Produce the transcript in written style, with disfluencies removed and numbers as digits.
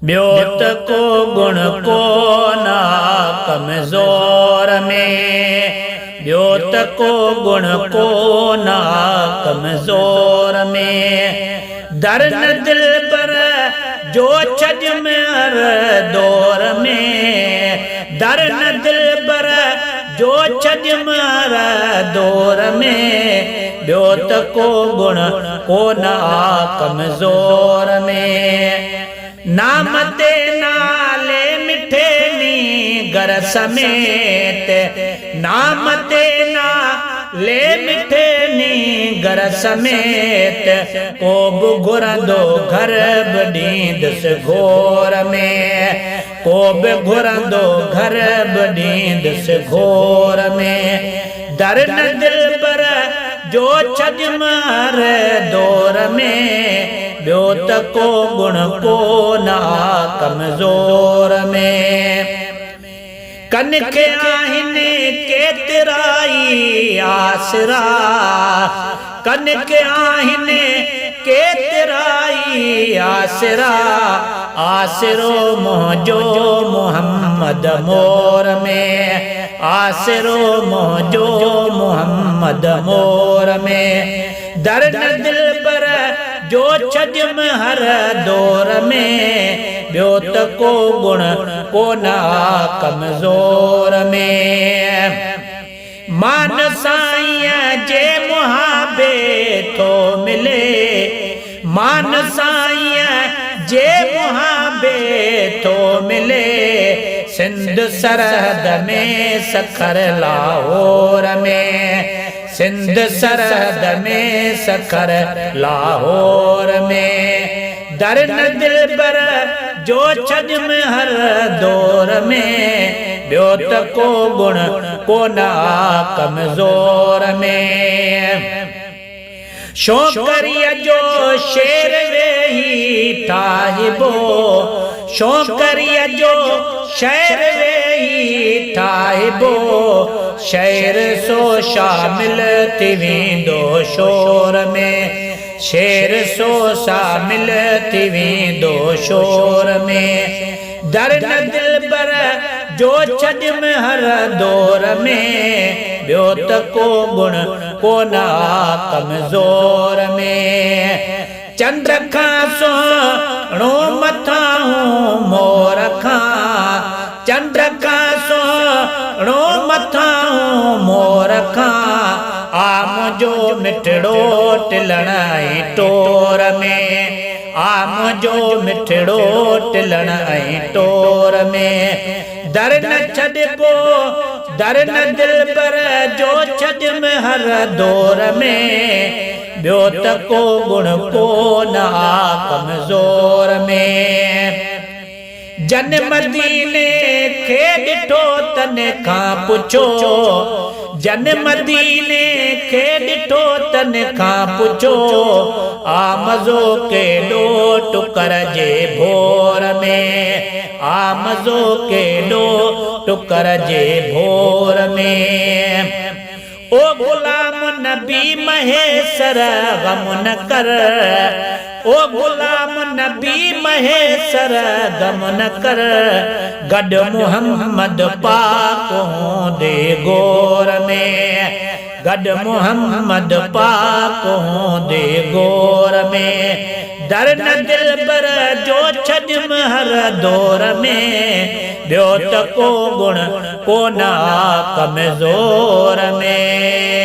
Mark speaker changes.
Speaker 1: ॿियो त को गुण कोन कमज़ोर में, ॿियो त को गुण कोन कमज़ोर में। दर न दिल पर जो छज में हर दौर में, दर न दिल पर जो छज में हर दौर में। ॿियो त को गुण कोन कमज़ोर में। नाम ते नाले मिठे नी घर समेत, नाम ते नाले मिठे नी घर समेत। को बि घुरंदो घर बि ॾींदुसि घोर में, को बि घुरंदो घर बि ॾींदुसि घोर में। दर न दिल पर जो छज मार दौर में। ॿियो त को गुण कोन कमज़ोर में। कन खे आहिनि केतिराई आसरा, कन खे आहिनि केतिराई आसरा। आसरो मुंहिंजो मोहम्मद मोर में, आसरो मुंहिंजो मोहम्मद मोर में। दर न दिल पर जो छज में हर दौर में। ॿियो त को गुण कोन कमज़ोर में। मान साईं जे मुहाबे थो मिले, मान साईं जे मुहाबे थो मिले। सिंध सरहद में सखर लाहौर में, सिंध सरहद में सखर लाहौर में। दर न दिल पर जो छज में हर दौर में। ॿियो त को गुण कोन कमज़ोर में। शौकरीअ जो शेर वेही ठाहिबो, शौकरीअ जो शेर वेही ठाहिबो। शेर सो शामिल थी वेंदो शोर में, शेर सो शामिल थी वेंदो शोर में। दर न दिल पर जो छज में हर दौर में। ॿियो त को गुण कोन कमज़ोर में। चंड खां सुहिणो मथां मोर खां, चंड खां सुहिणो मथां मोर खां। आम जो मिठड़ो टिलण ऐं टोर में, आम जो मिठड़ो टिलण ऐं टोर में। दर न छॾिबो, दर न दिल पर जो छज में हर दौर में। ॿियो त को गुण कोन कमज़ोर में। जन मदीने खे ॾिठो तन खां पुछो, जन मदीने खे ॾिठो तन खां पुछो। आ मज़ो केॾो टुकर जे भोर में, आ मज़ो केॾो टुकर जे भोर में। ओ गुलाम नबी महेसर गम न कर, ओ गुलाम नबी महेसर गम न कर। गॾ मुहम्मद पाक होंदे गोर में, गॾ मुहम्मद पाक होंदे गोर में। दर न दिल पर जो छज में हर दौर में। ॿियो त को गुण कोन कमज़ोर में।